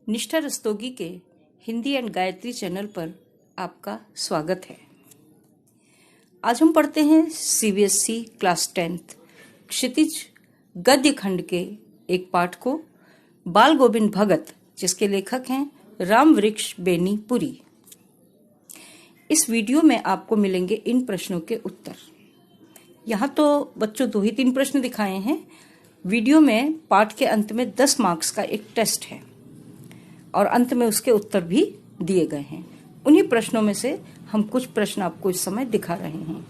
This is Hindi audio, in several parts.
निष्ठा रस्तोगी के हिंदी एंड गायत्री चैनल पर आपका स्वागत है। आज हम पढ़ते हैं सीबीएसई क्लास 10th क्षितिज गद्य खंड के एक पाठ को, बाल गोविंद भगत, जिसके लेखक हैं रामवृक्ष बेनीपुरी। इस वीडियो में आपको मिलेंगे इन प्रश्नों के उत्तर। यहाँ तो बच्चों 2 ही 3 प्रश्न दिखाए हैं। वीडियो में पाठ के अंत में 10 मार्क्स का एक टेस्ट है और अंत में उसके उत्तर भी दिए गए हैं। उन्हीं प्रश्नों में से हम कुछ प्रश्न आपको इस समय दिखा रहे हैं।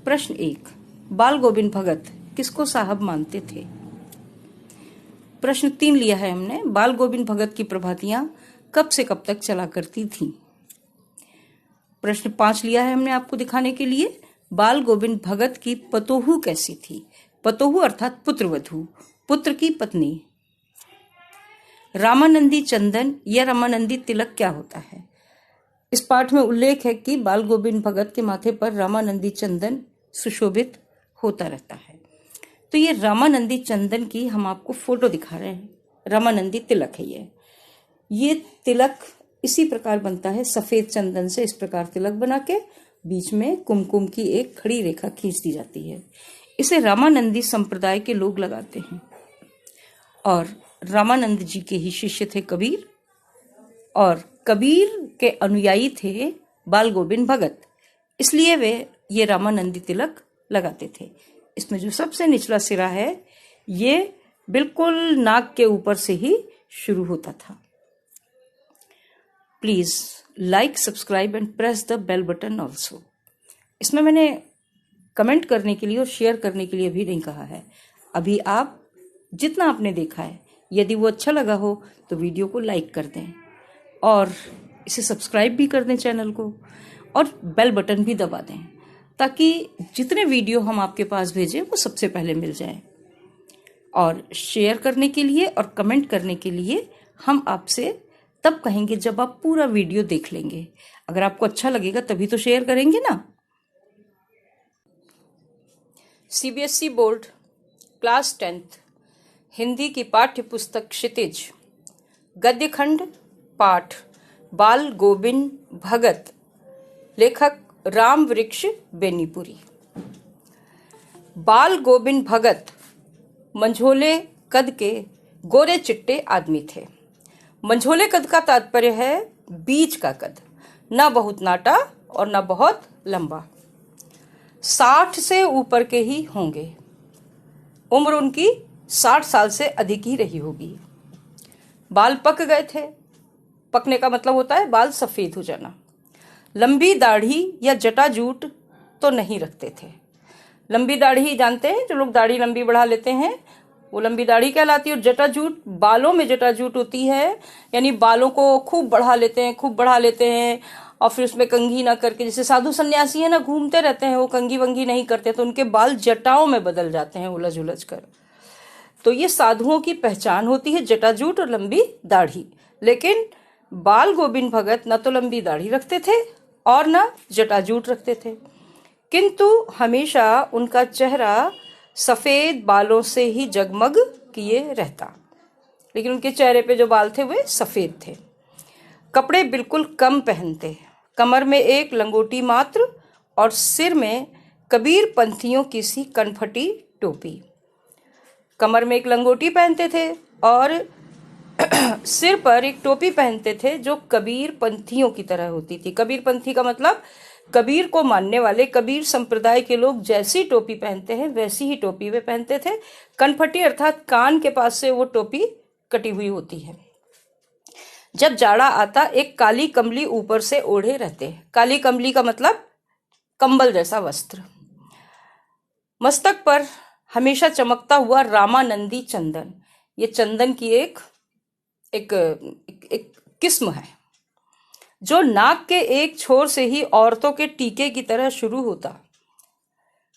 प्रश्न 1, बाल गोविंद भगत किसको साहब मानते थे? प्रश्न 3 लिया है हमने, बाल गोविंद भगत की प्रभातियां कब से कब तक चला करती थीं। प्रश्न 5 लिया है हमने आपको दिखाने के लिए, बाल गोविंद भगत की पतोहू कैसी थी। पतोहू अर्थात पुत्रवधू, पुत्र की पत्नी। रामानंदी चंदन या रामानंदी तिलक क्या होता है? इस पाठ में उल्लेख है कि बाल गोविंद भगत के माथे पर रामानंदी चंदन सुशोभित होता रहता है। तो ये रामानंदी चंदन की हम आपको फोटो दिखा रहे हैं। रामानंदी तिलक है ये तिलक इसी प्रकार बनता है, सफेद चंदन से इस प्रकार तिलक बना के बीच में कुमकुम की एक खड़ी रेखा खींच दी जाती है। इसे रामानंदी संप्रदाय के लोग लगाते हैं और रामानंद जी के ही शिष्य थे कबीर, और कबीर के अनुयायी थे बाल गोविंद भगत, इसलिए वे ये रामानंदी तिलक लगाते थे। इसमें जो सबसे निचला सिरा है ये बिल्कुल नाक के ऊपर से ही शुरू होता था। Please like, subscribe and press the bell button also. इसमें मैंने कमेंट करने के लिए और शेयर करने के लिए भी नहीं कहा है। अभी आप जितना आपने देखा है, यदि वो अच्छा लगा हो तो वीडियो को लाइक कर दें और इसे सब्सक्राइब भी कर दें चैनल को, और बेल बटन भी दबा दें ताकि जितने वीडियो हम आपके पास भेजें वो सबसे पहले मिल जाए। और शेयर करने के लिए और कमेंट करने के लिए हम आपसे तब कहेंगे जब आप पूरा वीडियो देख लेंगे। अगर आपको अच्छा लगेगा तभी तो शेयर करेंगे ना। CBSE board class 10th Hindi की पाठ्य पुस्तक क्षितिज गद्य खंड पाठ बाल गोविंद भगत, लेखक रामवृक्ष बेनीपुरी। बाल गोविंद भगत मंझोले कद के गोरे चिट्टे आदमी थे। मंझोले कद का तात्पर्य है बीच का कद, ना बहुत नाटा और ना बहुत लंबा। 60 से ऊपर के ही होंगे। उम्र उनकी 60 साल से अधिक ही रही होगी। बाल पक गए थे। पकने का मतलब होता है बाल सफेद हो जाना। लंबी दाढ़ी या जटाजूट तो नहीं रखते थे। लंबी दाढ़ी जानते हैं, जो लोग दाढ़ी लंबी बढ़ा लेते हैं वो लंबी दाढ़ी कहलाती है। और जटाजूट, बालों में जटाजूट होती है, यानी बालों को खूब बढ़ा लेते हैं और फिर उसमें कंघी ना करके, जैसे साधु सन्यासी है ना, घूमते रहते हैं, वो कंघी वंघी नहीं करते तो उनके बाल जटाओं में बदल जाते हैं उलझ उलझ कर। तो ये साधुओं की पहचान होती है, जटाजूट और लंबी दाढ़ी। लेकिन बाल गोविंद भगत न तो लंबी दाढ़ी रखते थे और न जटाजूट रखते थे, किंतु हमेशा उनका चेहरा सफेद बालों से ही जगमग किए रहता। लेकिन उनके चेहरे पे जो बाल थे वे सफेद थे। कपड़े बिल्कुल कम पहनते, कमर में एक लंगोटी मात्र और सिर में कबीर पंथियों की सी कनफटी टोपी। कमर में एक लंगोटी पहनते थे और सिर पर एक टोपी पहनते थे जो कबीर पंथियों की तरह होती थी। कबीर पंथी का मतलब कबीर को मानने वाले, कबीर संप्रदाय के लोग जैसी टोपी पहनते हैं वैसी ही टोपी वे पहनते थे। कनफटी अर्थात कान के पास से वो टोपी कटी हुई होती है। जब जाड़ा आता एक काली कमली ऊपर से ओढ़े रहते। काली कमली का मतलब कंबल जैसा वस्त्र। मस्तक पर हमेशा चमकता हुआ रामानंदी चंदन, ये चंदन की एक किस्म है जो नाक के एक छोर से ही औरतों के टीके की तरह शुरू होता।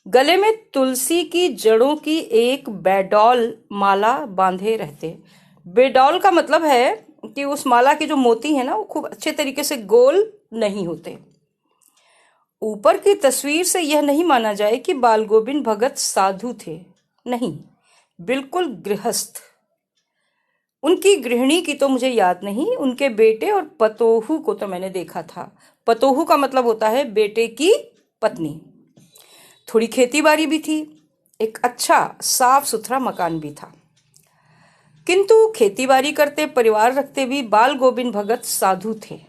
गले में तुलसी की जड़ों की एक बेडौल माला बांधे रहते। बेडौल का मतलब है कि उस माला के जो मोती है ना वो खूब अच्छे तरीके से गोल नहीं होते। ऊपर की तस्वीर से यह नहीं माना जाए कि बाल गोविंद भगत साधु थे, नहीं, बिल्कुल गृहस्थ। उनकी गृहिणी की तो मुझे याद नहीं, उनके बेटे और पतोहू को तो मैंने देखा था। पतोहू का मतलब होता है बेटे की पत्नी। थोड़ी खेती बाड़ी भी थी, एक अच्छा साफ सुथरा मकान भी था। किंतु खेती बाड़ी करते, परिवार रखते भी बाल गोविंद भगत साधु थे।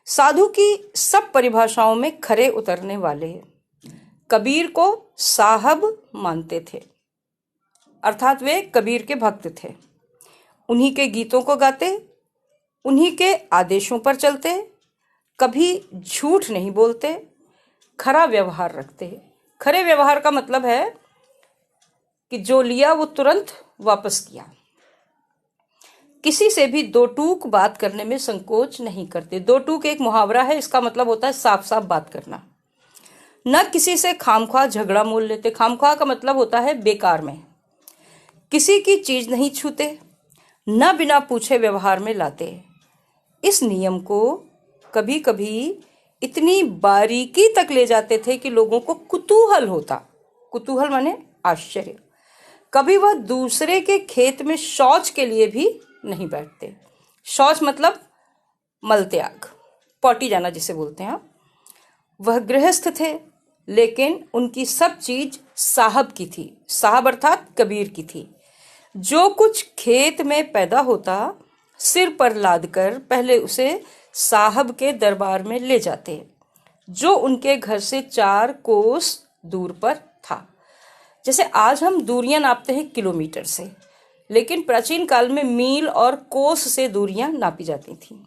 साधु की सब परिभाषाओं में खरे उतरने वाले, कबीर को साहब मानते थे, अर्थात वे कबीर के भक्त थे। उन्हीं के गीतों को गाते, उन्हीं के आदेशों पर चलते, कभी झूठ नहीं बोलते, खरा व्यवहार रखते। खरे व्यवहार का मतलब है कि जो लिया वो तुरंत वापस किया। किसी से भी दो टूक बात करने में संकोच नहीं करते। दो टूक एक मुहावरा है, इसका मतलब होता है साफ साफ बात करना। न किसी से खामख्वाह झगड़ा मोल लेते। खामख्वाह का मतलब होता है बेकार में। किसी की चीज नहीं छूते, न बिना पूछे व्यवहार में लाते। इस नियम को कभी कभी इतनी बारीकी तक ले जाते थे कि लोगों को कुतूहल होता। कुतूहल माने आश्चर्य। कभी वह दूसरे के खेत में शौच के लिए भी नहीं बैठते। शौच मतलब मलत्याग, पॉटी जाना जिसे बोलते हैं। वह गृहस्थ थे, लेकिन उनकी सब चीज साहब की थी। साहब अर्थात कबीर की थी। जो कुछ खेत में पैदा होता, सिर पर लाद कर पहले उसे साहब के दरबार में ले जाते, जो उनके घर से 4 कोस दूर पर था। जैसे आज हम दूरियां नापते हैं किलोमीटर से, लेकिन प्राचीन काल में मील और कोस से दूरियां नापी जाती थीं।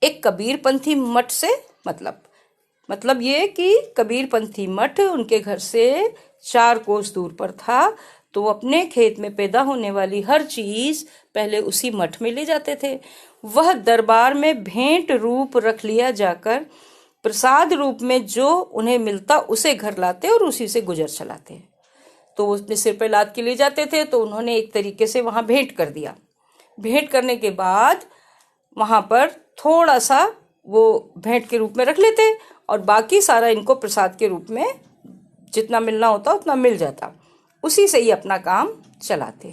एक कबीरपंथी मठ से मतलब ये कि कबीरपंथी मठ उनके घर से 4 कोस दूर पर था, तो अपने खेत में पैदा होने वाली हर चीज पहले उसी मठ में ले जाते थे। वह दरबार में भेंट रूप रख लिया जाकर प्रसाद रूप में जो उन्हें मिलता उसे घर लाते और उसी से गुजर चलाते। तो वो अपने सिर पे लाद के ले जाते थे, तो उन्होंने एक तरीके से वहां भेंट कर दिया। भेंट करने के बाद वहां पर थोड़ा सा वो भेंट के रूप में रख लेते और बाकी सारा इनको प्रसाद के रूप में जितना मिलना होता उतना मिल जाता, उसी से ही अपना काम चलाते।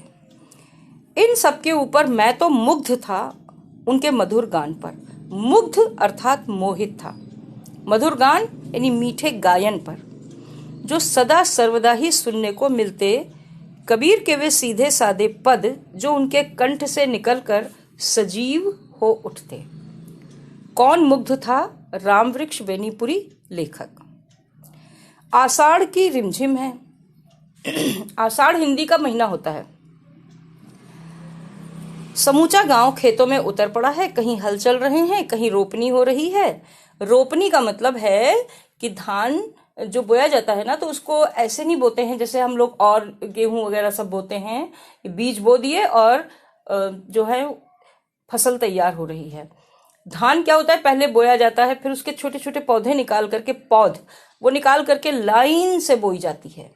इन सब के ऊपर मैं तो मुग्ध था उनके मधुर गान पर। मुग्ध अर्थात मोहित था। मधुर गान यानी मीठे गायन पर, जो सदा सर्वदा ही सुनने को मिलते। कबीर के वे सीधे सादे पद जो उनके कंठ से निकलकर सजीव हो उठते। कौन मुग्ध था? रामवृक्ष बेनीपुरी लेखक। आषाढ़ की रिमझिम है। आषाढ़ हिंदी का महीना होता है। समूचा गांव खेतों में उतर पड़ा है। कहीं हल चल रहे हैं, कहीं रोपनी हो रही है। रोपनी का मतलब है कि धान जो बोया जाता है ना, तो उसको ऐसे नहीं बोते हैं जैसे हम लोग और गेहूं वगैरह सब बोते हैं। बीज बो दिए और जो है फसल तैयार हो रही है। धान क्या होता है, पहले बोया जाता है, फिर उसके छोटे छोटे पौधे निकाल करके वो निकाल करके लाइन से बोई जाती है,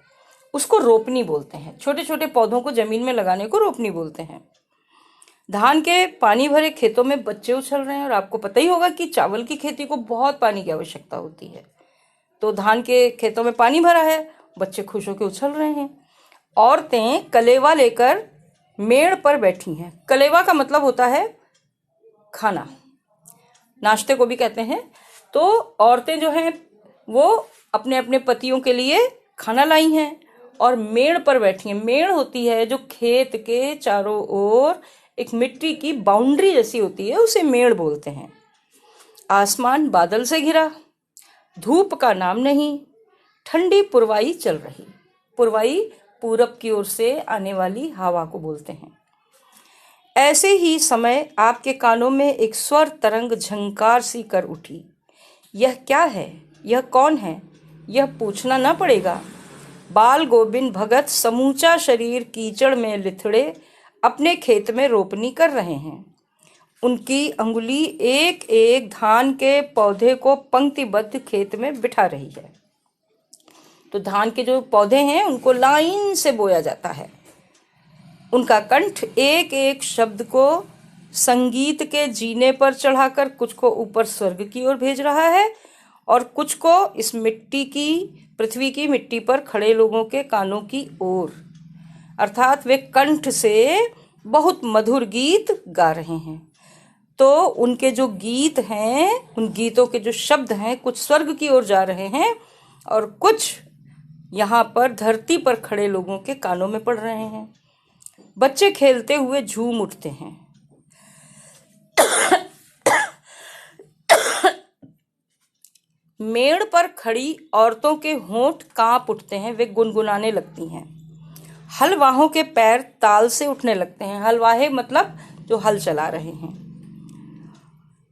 उसको रोपनी बोलते हैं। छोटे छोटे पौधों को जमीन में लगाने को रोपनी बोलते हैं। धान के पानी भरे खेतों में बच्चे उछल रहे हैं, और आपको पता ही होगा कि चावल की खेती को बहुत पानी की आवश्यकता होती है। तो धान के खेतों में पानी भरा है, बच्चे खुश होकर उछल रहे हैं। औरतें कलेवा लेकर मेड़ पर बैठी हैं। कलेवा का मतलब होता है खाना, नाश्ते को भी कहते हैं। तो औरतें जो हैं वो अपने अपने पतियों के लिए खाना लाई हैं और मेड़ पर बैठी हैं। मेड़ होती है जो खेत के चारों ओर एक मिट्टी की बाउंड्री जैसी होती है, उसे मेड़ बोलते हैं। आसमान बादल से घिरा, धूप का नाम नहीं, ठंडी पुरवाई चल रही। पुरवाई पूरब की ओर से आने वाली हवा को बोलते हैं। ऐसे ही समय आपके कानों में एक स्वर तरंग झंकार सी कर उठी। यह क्या है? यह कौन है? यह पूछना न पड़ेगा। बाल गोविंद भगत समूचा शरीर कीचड़ में लिथड़े अपने खेत में रोपनी कर रहे हैं। उनकी अंगुली एक एक धान के पौधे को पंक्तिबद्ध खेत में बिठा रही है। तो धान के जो पौधे हैं उनको लाइन से बोया जाता है। उनका कंठ एक एक शब्द को संगीत के जीने पर चढ़ाकर कुछ को ऊपर स्वर्ग की ओर भेज रहा है और कुछ को इस पृथ्वी की मिट्टी पर खड़े लोगों के कानों की ओर। अर्थात वे कंठ से बहुत मधुर गीत गा रहे हैं। तो उनके जो गीत हैं, उन गीतों के जो शब्द हैं, कुछ स्वर्ग की ओर जा रहे हैं और कुछ यहाँ पर धरती पर खड़े लोगों के कानों में पड़ रहे हैं। बच्चे खेलते हुए झूम उठते हैं। मेड़ पर खड़ी औरतों के होंठ कांप उठते हैं, वे गुनगुनाने लगती हैं। हलवाहों के पैर ताल से उठने लगते हैं। हलवाहे मतलब जो हल चला रहे हैं।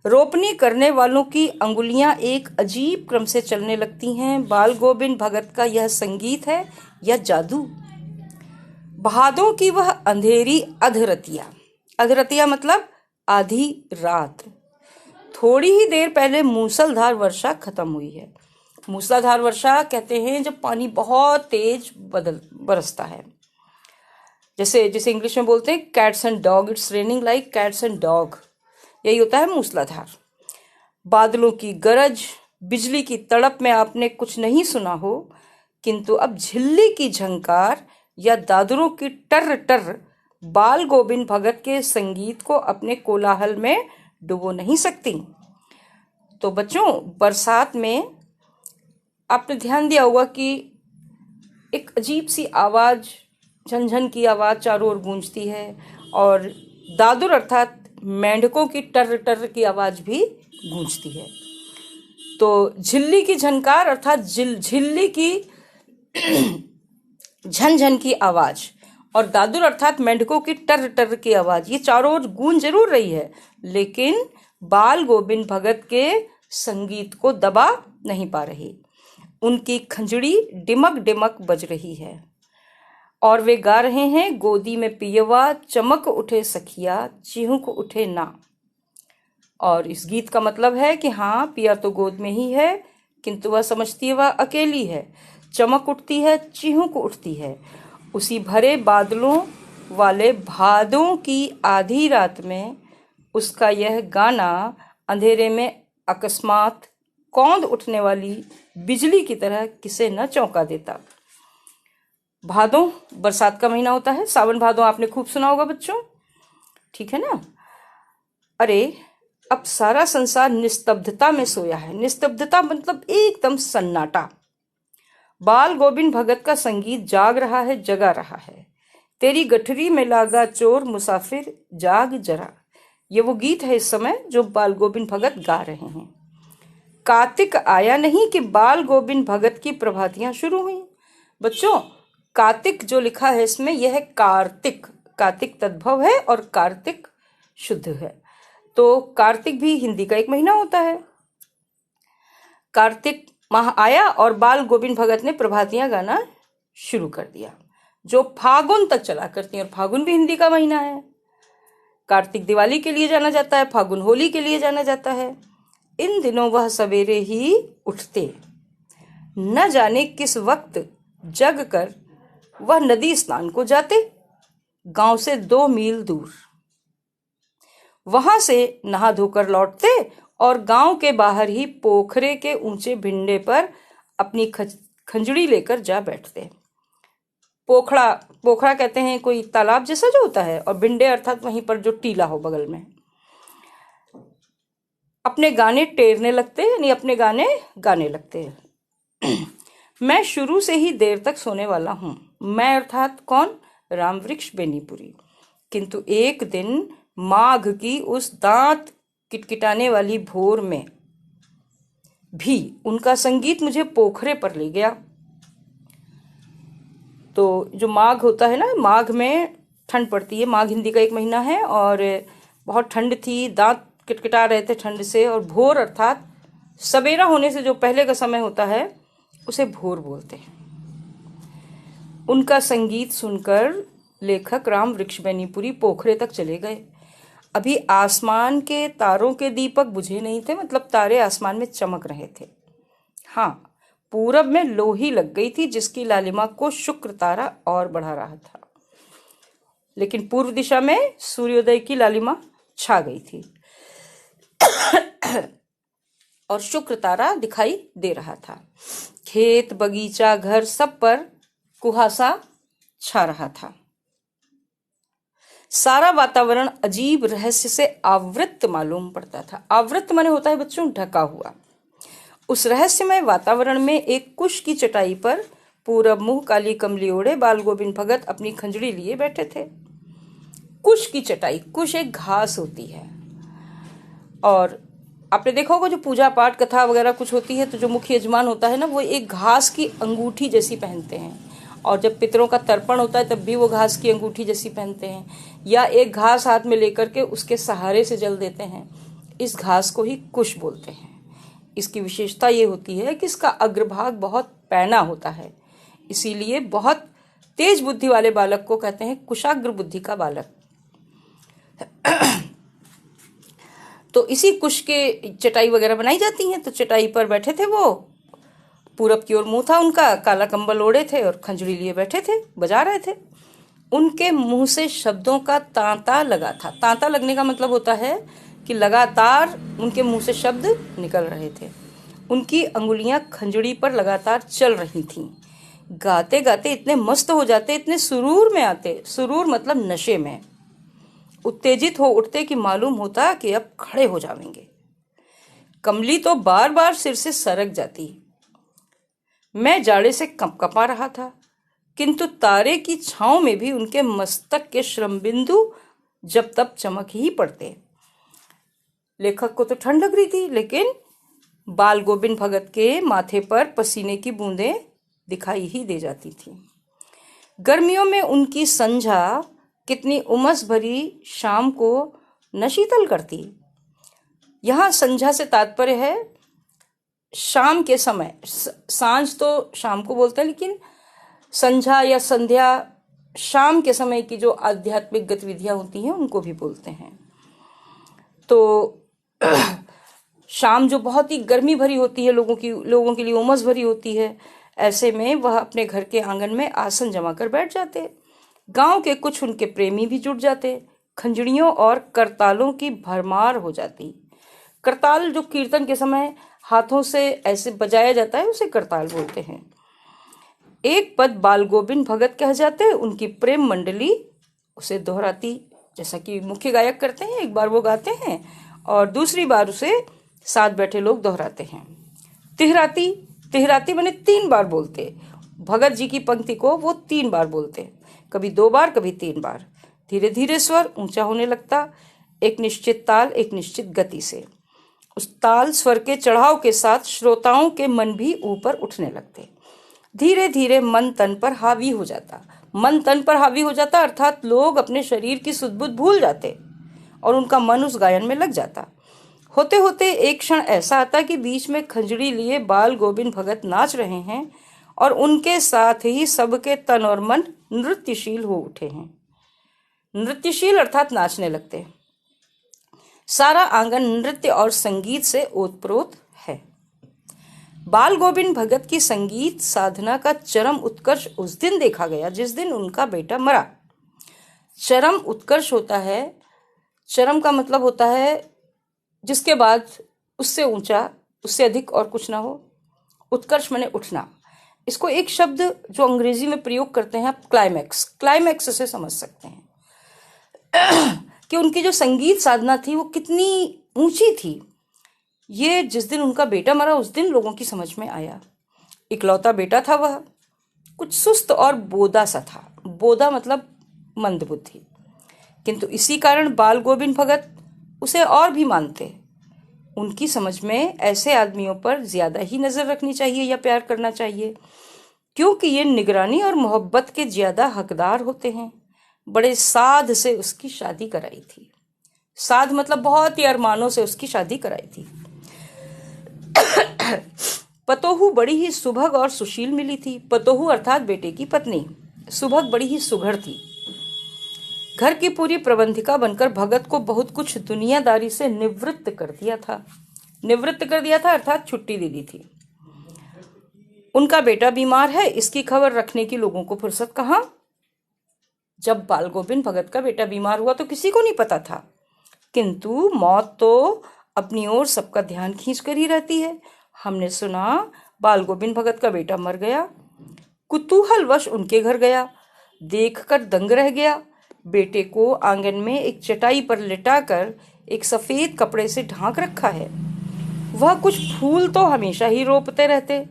रोपनी करने वालों की अंगुलियां एक अजीब क्रम से चलने लगती हैं। बाल गोविंद भगत का यह संगीत है या जादू? भादों की वह अंधेरी अधरतिया, अधरतिया मतलब आधी रात। थोड़ी ही देर पहले मूसलाधार वर्षा खत्म हुई है। मूसलाधार वर्षा कहते हैं जब पानी बहुत तेज बरसता है। जैसे इंग्लिश में बोलते हैं cats and dog, it's raining like cats and dog. यही होता है मूसलाधार। बादलों की गरज, बिजली की तड़प में आपने कुछ नहीं सुना हो, किंतु अब झिल्ली की झंकार या दादरों की टर टर बाल गोविंद भगत के संगीत को अपने कोलाहल में डुबो नहीं सकती। तो बच्चों, बरसात में आपने ध्यान दिया होगा कि एक अजीब सी आवाज, झनझन की आवाज चारों ओर गूंजती है और दादुर अर्थात मेंढकों की टर टर की आवाज भी गूंजती है। तो झिल्ली की झनकार अर्थात झिल्ली की झनझन की आवाज और दादुर अर्थात मेंढकों की टर टर की आवाज, ये चारों ओर गूंज जरूर रही है, लेकिन बाल गोविंद भगत के संगीत को दबा नहीं पा रही। उनकी खंजड़ी डिमक डिमक बज रही है और वे गा रहे हैं, गोदी में पियवा चमक उठे सखिया चिहुक उठे ना। और इस गीत का मतलब है कि हाँ, पिया तो गोद में ही है, किंतु वह समझती है वह अकेली है। चमक उठती है, चिहुक उठती है। उसी भरे बादलों वाले भादों की आधी रात में उसका यह गाना अंधेरे में अकस्मात कौंध उठने वाली बिजली की तरह किसे न चौंका देता। भादों बरसात का महीना होता है। सावन भादों आपने खूब सुना होगा बच्चों, ठीक है ना? अरे, अब सारा संसार निस्तब्धता में सोया है। निस्तब्धता मतलब एकदम सन्नाटा। बाल गोविंद भगत का संगीत जाग रहा है, जगा रहा है। तेरी गठरी में लागा चोर मुसाफिर जाग जरा, ये वो गीत है इस समय जो बाल गोविंद भगत गा रहे हैं। कार्तिक आया नहीं कि बाल गोविंद भगत की प्रभातियां शुरू हुई। बच्चों, कार्तिक जो लिखा है इसमें, यह है कार्तिक। कार्तिक तद्भव है और कार्तिक शुद्ध है। तो कार्तिक भी हिंदी का एक महीना होता है। कार्तिक माह आया और बाल गोविंद भगत ने प्रभातियां गाना शुरू कर दिया, जो फागुन तक चला करती हैं। और फागुन भी हिंदी का महीना है। कार्तिक दिवाली के लिए जाना जाता है, फागुन होली के लिए जाना जाता है। इन दिनों वह सवेरे ही उठते, न जाने किस वक्त जग कर वह नदी स्नान को जाते, गांव से 2 मील दूर। वहां से नहा धोकर लौटते और गांव के बाहर ही पोखरे के ऊंचे भिंडे पर अपनी खंजड़ी लेकर जा बैठते। पोखरा पोखरा कहते हैं कोई तालाब जैसा जो होता है, और भिंडे अर्थात वहीं पर जो टीला हो बगल में। अपने गाने टेरने लगते, यानी अपने गाने गाने लगते। मैं शुरू से ही देर तक सोने वाला हूं। मैं अर्थात कौन? रामवृक्ष बेनीपुरी। किंतु एक दिन माघ की उस दांत किटकिटाने वाली भोर में भी उनका संगीत मुझे पोखरे पर ले गया। तो जो माघ होता है ना, माघ में ठंड पड़ती है। माघ हिंदी का एक महीना है और बहुत ठंड थी, दांत किटकिटा रहे थे ठंड से। और भोर अर्थात सवेरा होने से जो पहले का समय होता है उसे भोर बोलते हैं। उनका संगीत सुनकर लेखक राम वृक्ष बेनीपुरी पोखरे तक चले गए। अभी आसमान के तारों के दीपक बुझे नहीं थे, मतलब तारे आसमान में चमक रहे थे। हाँ, पूरब में लोही लग गई थी जिसकी लालिमा को शुक्र तारा और बढ़ा रहा था। लेकिन पूर्व दिशा में सूर्योदय की लालिमा छा गई थी और शुक्र तारा दिखाई दे रहा था। खेत, बगीचा, घर, सब पर कुहासा छा रहा था। सारा वातावरण अजीब रहस्य से आवृत मालूम पड़ता था। आवृत माने होता है बच्चों ढका हुआ। उस रहस्यमय वातावरण में एक कुश की चटाई पर पूरब मुंह काली कमली ओढ़े बाल गोविंद भगत अपनी खंजड़ी लिए बैठे थे। कुश की चटाई, कुश एक घास होती है, और आपने देखा होगा जो पूजा पाठ कथा वगैरह कुछ होती है तो जो मुख्य यजमान होता है ना, वो एक घास की अंगूठी जैसी पहनते हैं, और जब पितरों का तर्पण होता है तब भी वो घास की अंगूठी जैसी पहनते हैं, या एक घास हाथ में लेकर के उसके सहारे से जल देते हैं। इस घास को ही कुश बोलते हैं। इसकी विशेषता ये होती है कि इसका अग्रभाग बहुत पैना होता है, इसीलिए बहुत तेज बुद्धि वाले बालक को कहते हैं कुशाग्र बुद्धि का बालक। तो इसी कुश के चटाई वगैरह बनाई जाती हैं। तो चटाई पर बैठे थे वो, पूरब की ओर मुंह था उनका, काला कंबल ओढ़े थे और खंजड़ी लिए बैठे थे, बजा रहे थे। उनके मुंह से शब्दों का तांता लगा था। तांता लगने का मतलब होता है कि लगातार उनके मुंह से शब्द निकल रहे थे। उनकी अंगुलियां खंजड़ी पर लगातार चल रही थीं। गाते गाते इतने मस्त हो जाते, इतने सुरूर में आते, सुरूर मतलब नशे में, उत्तेजित हो उठते कि मालूम होता कि अब खड़े हो जाएंगे। कमली तो बार बार सिर से सरक जाती। मैं जाड़े से कंपकपा रहा था, किंतु तारे की छांव में भी उनके मस्तक के श्रमबिंदु जब तब चमक ही पड़ते। लेखक को तो ठंड लग रही थी, लेकिन बाल गोविंद भगत के माथे पर पसीने की बूंदें दिखाई ही दे जाती थी। गर्मियों में उनकी संझा कितनी उमस भरी शाम को न शीतल करती। यहाँ संझा से तात्पर्य है शाम के समय। सांझ तो शाम को बोलते हैं, लेकिन संझा या संध्या शाम के समय की जो आध्यात्मिक गतिविधियां होती हैं उनको भी बोलते हैं। तो शाम जो बहुत ही गर्मी भरी होती है, लोगों के लिए उमस भरी होती है, ऐसे में वह अपने घर के आंगन में आसन जमा कर बैठ जाते। गांव के कुछ उनके प्रेमी भी जुट जाते। खंजड़ियों और करतालों की भरमार हो जाती। करताल जो कीर्तन के समय हाथों से ऐसे बजाया जाता है उसे करताल बोलते हैं। एक पद बाल गोविंद भगत कह जाते, उनकी प्रेम मंडली उसे दोहराती, जैसा कि मुख्य गायक करते हैं। एक बार वो गाते हैं और दूसरी बार उसे साथ बैठे लोग दोहराते हैं। तिहराती, तिहराती माने 3 बार बोलते। भगत जी की पंक्ति को वो 3 बार बोलते, कभी 2 बार कभी 3 बार। धीरे धीरे स्वर ऊंचा होने लगता, एक निश्चित ताल, एक निश्चित गति से। उस ताल स्वर के चढ़ाव के साथ श्रोताओं के मन भी ऊपर उठने लगते। धीरे धीरे मन तन पर हावी हो जाता। मन तन पर हावी हो जाता अर्थात लोग अपने शरीर की सुध बुध भूल जाते और उनका मन उस गायन में लग जाता। होते होते एक क्षण ऐसा आता कि बीच में खंजड़ी लिए बाल गोविंद भगत नाच रहे हैं और उनके साथ ही सबके तन और मन नृत्यशील हो उठे हैं। नृत्यशील अर्थात नाचने लगते। सारा आंगन नृत्य और संगीत से ओतप्रोत है। बाल गोविंद भगत की संगीत साधना का चरम उत्कर्ष उस दिन देखा गया जिस दिन उनका बेटा मरा। चरम उत्कर्ष होता है, चरम का मतलब होता है जिसके बाद उससे ऊंचा, उससे अधिक और कुछ ना हो। उत्कर्ष माने उठना। इसको एक शब्द जो अंग्रेजी में प्रयोग करते हैं आप, क्लाइमैक्स, क्लाइमैक्स से समझ सकते हैं कि उनकी जो संगीत साधना थी वो कितनी ऊंची थी। ये जिस दिन उनका बेटा मरा उस दिन लोगों की समझ में आया। इकलौता बेटा था वह, कुछ सुस्त और बोदा सा था। बोदा मतलब मंदबुद्धि। किंतु इसी कारण बाल गोविंद भगत उसे और भी मानते। उनकी समझ में ऐसे आदमियों पर ज्यादा ही नजर रखनी चाहिए या प्यार करना चाहिए, क्योंकि ये निगरानी और मोहब्बत के ज्यादा हकदार होते हैं। बड़े साध से उसकी शादी कराई थी। साध मतलब बहुत ही अरमानों से उसकी शादी कराई थी। पतोहू बड़ी ही सुभग और सुशील मिली थी। पतोहू अर्थात बेटे की पत्नी। सुभग बड़ी ही सुघड़ थी। घर की पूरी प्रबंधिका बनकर भगत को बहुत कुछ दुनियादारी से निवृत्त कर दिया था। निवृत्त कर दिया था अर्थात छुट्टी दे दी थी। उनका बेटा बीमार है, इसकी खबर रखने की लोगों को फुर्सत कहाँ। जब बाल गोविंद भगत का बेटा बीमार हुआ तो किसी को नहीं पता था, किंतु मौत तो अपनी ओर सबका ध्यान खींच कर ही रहती है। हमने सुना बाल गोविंद भगत का बेटा मर गया। कुतूहलवश उनके घर गया, देखकर दंग रह गया। बेटे को आंगन में एक चटाई पर लिटाकर एक सफेद कपड़े से ढांक रखा है। वह कुछ फूल तो हमेशा ही रोपते रहते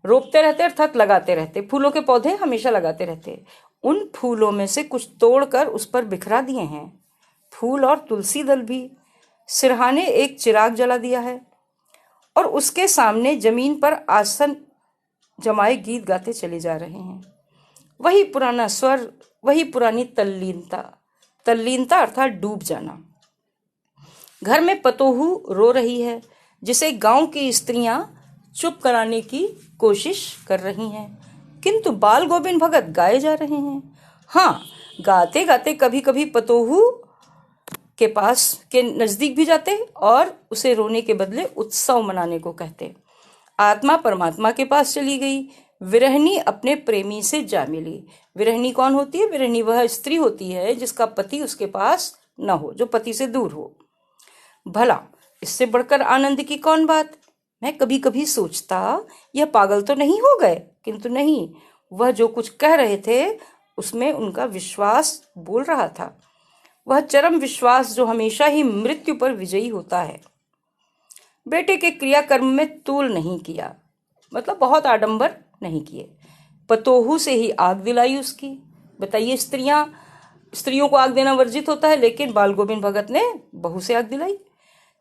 अर्थात लगाते रहते, फूलों के पौधे हमेशा लगाते रहते। उन फूलों में से कुछ तोड़कर उस पर बिखरा दिए हैं, फूल और तुलसी दल भी। सिरहाने एक चिराग जला दिया है और उसके सामने जमीन पर आसन जमाए गीत गाते चले जा रहे हैं। वही पुराना स्वर, वही पुरानी तल्लीनता अर्थात डूब जाना। घर में पतोहू रो रही है, जिसे गांव की स्त्रियां चुप कराने की कोशिश कर रही हैं, किंतु बाल गोविंद भगत गाए जा रहे हैं। हाँ, गाते गाते कभी कभी पतोहू के पास के नजदीक भी जाते और उसे रोने के बदले उत्सव मनाने को कहते। आत्मा परमात्मा के पास चली गई, विरहनी अपने प्रेमी से जा मिली। विरहनी कौन होती है? विरहनी वह स्त्री होती है जिसका पति उसके पास न हो, जो पति से दूर हो। भला इससे बढ़कर आनंद की कौन बात? मैं कभी कभी सोचता यह पागल तो नहीं हो गए, किंतु नहीं, वह जो कुछ कह रहे थे उसमें उनका विश्वास बोल रहा था, वह चरम विश्वास जो हमेशा ही मृत्यु पर विजयी होता है। बेटे के क्रियाकर्म में तूल नहीं किया, मतलब बहुत आडंबर नहीं किए। पतोहू से ही आग दिलाई उसकी। बताइए, स्त्रियों को आग देना वर्जित होता है, लेकिन बाल गोविंद भगत ने बहू से आग दिलाई।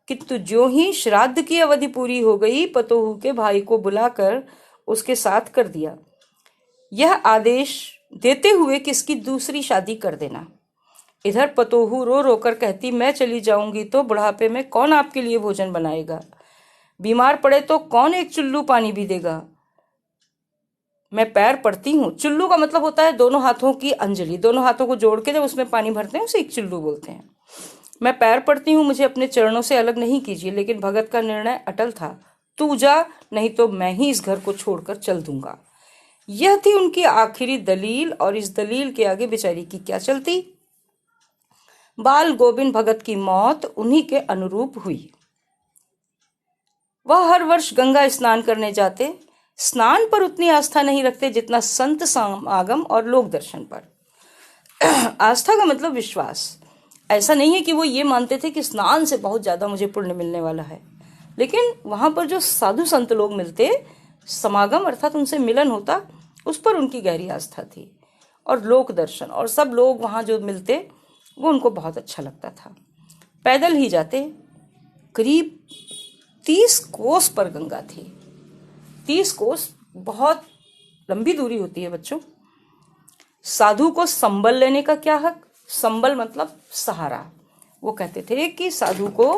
किंतु ज्यों ही श्राद्ध की अवधि पूरी हो गई, पतोहू के भाई को बुलाकर उसके साथ कर दिया, यह आदेश देते हुए कि इसकी दूसरी शादी कर देना। इधर पतोहू रो रो कर कहती, मैं चली जाऊंगी तो बुढ़ापे में कौन आपके लिए भोजन बनाएगा? बीमार पड़े तो कौन एक चुल्लू पानी भी देगा? मैं पैर पड़ती हूँ। चुल्लू का मतलब होता है दोनों हाथों की अंजलि, दोनों हाथों को जोड़ के जब उसमें पानी भरते हैं उसे एक चुल्लू बोलते हैं। मैं पैर पड़ती हूँ, मुझे अपने चरणों से अलग नहीं कीजिए। लेकिन भगत का निर्णय अटल था, तू जा, नहीं तो मैं ही इस घर को छोड़कर चल दूंगा। यह थी उनकी आखिरी दलील, और इस दलील के आगे बेचारी की क्या चलती। बाल गोविंद भगत की मौत उन्हीं के अनुरूप हुई। वह हर वर्ष गंगा स्नान करने जाते। स्नान पर उतनी आस्था नहीं रखते जितना संत समागम और लोक दर्शन पर। आस्था का मतलब विश्वास। ऐसा नहीं है कि वो ये मानते थे कि स्नान से बहुत ज्यादा मुझे पुण्य मिलने वाला है, लेकिन वहां पर जो साधु संत लोग मिलते, समागम अर्थात उनसे मिलन होता, उस पर उनकी गहरी आस्था थी। और लोक दर्शन और सब लोग वहां जो मिलते वो उनको बहुत अच्छा लगता था। पैदल ही जाते। करीब 30 कोस पर गंगा थी। 30 कोस बहुत लंबी दूरी होती है बच्चों। साधु को संबल लेने का क्या हक? संबल मतलब सहारा। वो कहते थे कि साधु को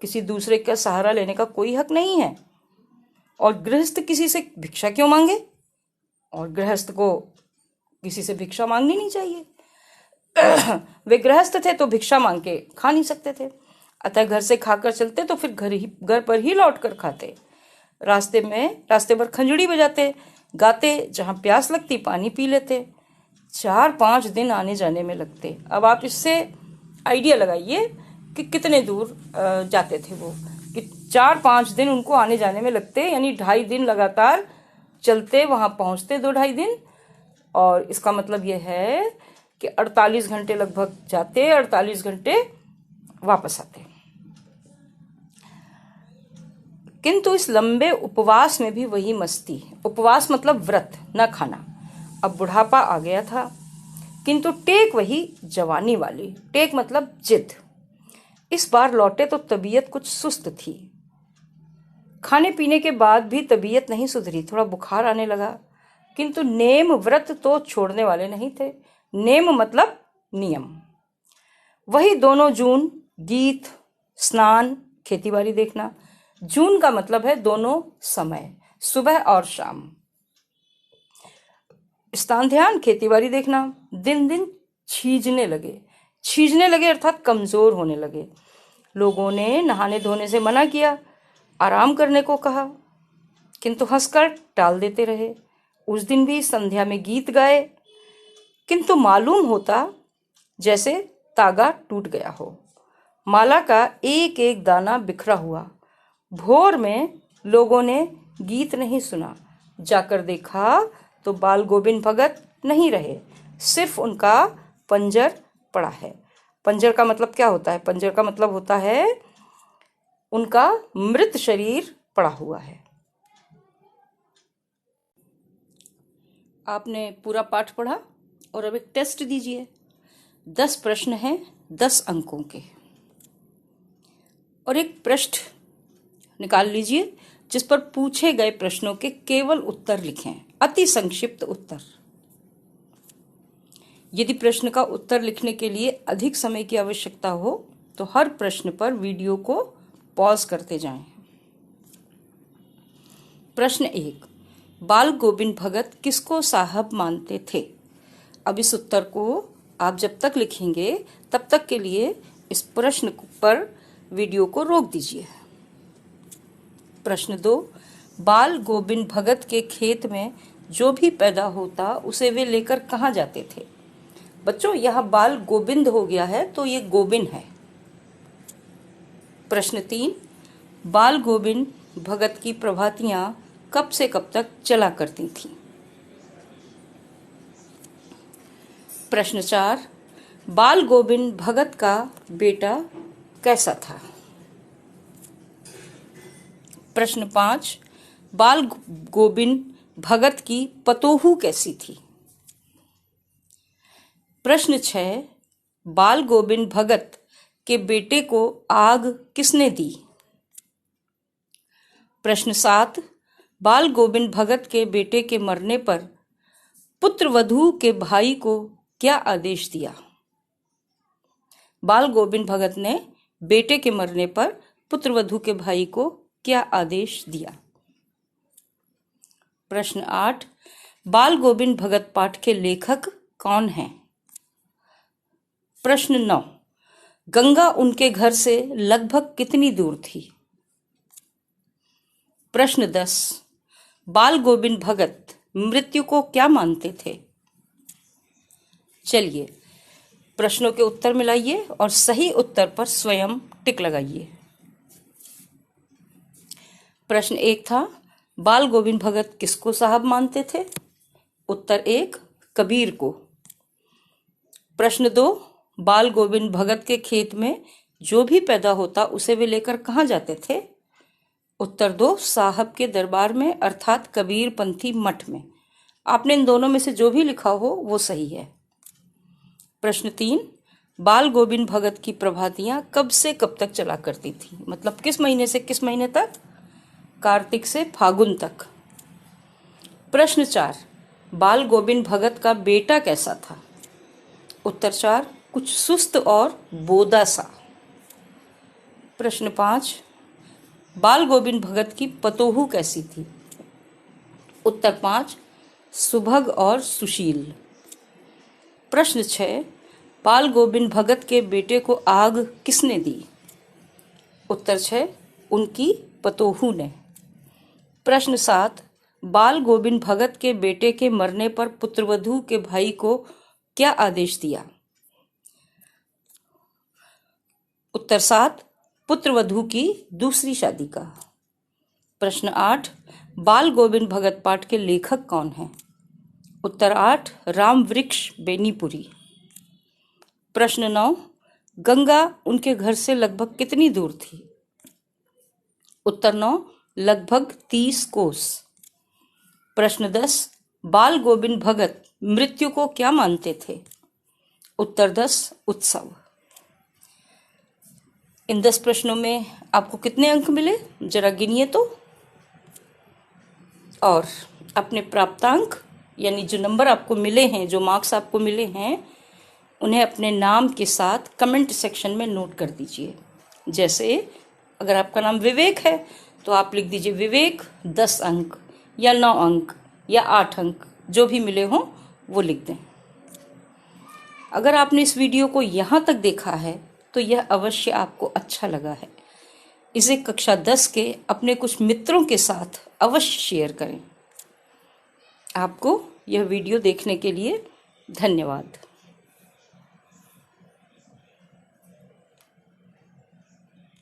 किसी दूसरे का सहारा लेने का कोई हक नहीं है। और गृहस्थ किसी से भिक्षा क्यों मांगे? और गृहस्थ को किसी से भिक्षा मांगनी नहीं चाहिए। वे गृहस्थ थे तो भिक्षा मांग के खा नहीं सकते थे, अतः घर से खाकर चलते तो फिर घर पर ही लौट कर खाते। रास्ते भर खंजड़ी बजाते, गाते, जहां प्यास लगती पानी पी लेते। 4-5 दिन आने जाने में लगते। अब आप इससे आइडिया लगाइए कि कितने दूर जाते थे वो, कि 4-5 दिन उनको आने जाने में लगते, यानी 2.5 दिन लगातार चलते, वहां पहुंचते 2-2.5 दिन। और इसका मतलब यह है कि 48 घंटे लगभग जाते, 48 घंटे वापस आते। किंतु इस लंबे उपवास में भी वही मस्ती। उपवास मतलब व्रत, न खाना। अब बुढ़ापा आ गया था, किंतु टेक वही जवानी वाली। टेक मतलब जिद। इस बार लौटे तो तबीयत कुछ सुस्त थी। खाने पीने के बाद भी तबीयत नहीं सुधरी, थोड़ा बुखार आने लगा। किंतु नेम व्रत तो छोड़ने वाले नहीं थे। नेम मतलब नियम। वही दोनों जून, गीत, स्नान, खेतीबाड़ी देखना। जून का मतलब है दोनों समय, सुबह और शाम। स्थान ध्यान, खेतीबाड़ी देखना। दिन दिन छीजने लगे अर्थात कमजोर होने लगे। लोगों ने नहाने धोने से मना किया, आराम करने को कहा, किंतु हंसकर टाल देते रहे। उस दिन भी संध्या में गीत गाए, किंतु मालूम होता जैसे तागा टूट गया हो, माला का एक एक दाना बिखरा हुआ। भोर में लोगों ने गीत नहीं सुना। जाकर देखा तो बाल गोविंद भगत नहीं रहे, सिर्फ उनका पंजर पड़ा है। पंजर का मतलब क्या होता है? पंजर का मतलब होता है उनका मृत शरीर पड़ा हुआ है। आपने पूरा पाठ पढ़ा और अब एक टेस्ट दीजिए। 10 प्रश्न हैं 10 अंकों के, और एक पृष्ठ निकाल लीजिए जिस पर पूछे गए प्रश्नों के केवल उत्तर लिखें, अति संक्षिप्त उत्तर। यदि प्रश्न का उत्तर लिखने के लिए अधिक समय की आवश्यकता हो तो हर प्रश्न पर वीडियो को पॉज करते जाएं। प्रश्न 1, बाल गोविंद भगत किसको साहब मानते थे? अब इस उत्तर को आप जब तक लिखेंगे तब तक के लिए इस प्रश्न पर वीडियो को रोक दीजिए। प्रश्न 2, बाल गोविंद भगत के खेत में जो भी पैदा होता उसे वे लेकर कहाँ जाते थे? बच्चों, यहाँ बाल गोविंद हो गया है तो ये गोविंद है। प्रश्न 3, बाल गोविंद भगत की प्रभातियां कब से कब तक चला करती थीं? प्रश्न 4, बाल गोविंद भगत का बेटा कैसा था? प्रश्न 5, बाल गोविंद भगत की पतोहू कैसी थी? प्रश्न 6, बाल गोविंद भगत के बेटे को आग किसने दी? प्रश्न 7, बाल गोविंद भगत के बेटे के मरने पर पुत्रवधू के भाई को क्या आदेश दिया? बाल गोविंद भगत ने बेटे के मरने पर पुत्रवधू के भाई को क्या आदेश दिया? प्रश्न 8, बाल गोविंद भगत पाठ के लेखक कौन हैं? प्रश्न 9, गंगा उनके घर से लगभग कितनी दूर थी? प्रश्न 10, बाल गोविंद भगत मृत्यु को क्या मानते थे? चलिए प्रश्नों के उत्तर मिलाइए और सही उत्तर पर स्वयं टिक लगाइए। प्रश्न 1 था, बाल गोविंद भगत किसको साहब मानते थे? उत्तर 1, कबीर को। प्रश्न 2, बाल गोविंद भगत के खेत में जो भी पैदा होता उसे वे लेकर कहाँ जाते थे? उत्तर 2, साहब के दरबार में अर्थात कबीर पंथी मठ में। आपने इन दोनों में से जो भी लिखा हो वो सही है। प्रश्न 3, बाल गोविंद भगत की प्रभातियां कब से कब तक चला करती थी? मतलब किस महीने से किस महीने तक? कार्तिक से फागुन तक। प्रश्न 4, बाल गोविंद भगत का बेटा कैसा था? उत्तर 4, कुछ सुस्त और बोदा सा। प्रश्न 5, बाल गोविंद भगत की पतोहू कैसी थी? उत्तर 5, सुभग और सुशील। प्रश्न 6, बाल गोविंद भगत के बेटे को आग किसने दी? उत्तर 6, उनकी पतोहू ने। प्रश्न 7, बाल गोविंद भगत के बेटे के मरने पर पुत्रवधू के भाई को क्या आदेश दिया? उत्तर 7, पुत्रवधू की दूसरी शादी का। प्रश्न 8, बाल गोविंद भगत पाठ के लेखक कौन हैं? उत्तर 8, राम वृक्ष बेनीपुरी। प्रश्न 9, गंगा उनके घर से लगभग कितनी दूर थी? उत्तर 9, लगभग 30 कोस। प्रश्न 10, बाल गोविंद भगत मृत्यु को क्या मानते थे? उत्तर 10, उत्सव। इन 10 प्रश्नों में आपको कितने अंक मिले जरा गिनिए तो, और अपने प्राप्तांक यानी जो नंबर आपको मिले हैं, जो मार्क्स आपको मिले हैं, उन्हें अपने नाम के साथ कमेंट सेक्शन में नोट कर दीजिए। जैसे अगर आपका नाम विवेक है तो आप लिख दीजिए विवेक 10 अंक या 9 अंक या 8 अंक, जो भी मिले हों वो लिख दें। अगर आपने इस वीडियो को यहाँ तक देखा है तो यह अवश्य आपको अच्छा लगा है। इसे कक्षा 10 के अपने कुछ मित्रों के साथ अवश्य शेयर करें। आपको यह वीडियो देखने के लिए धन्यवाद।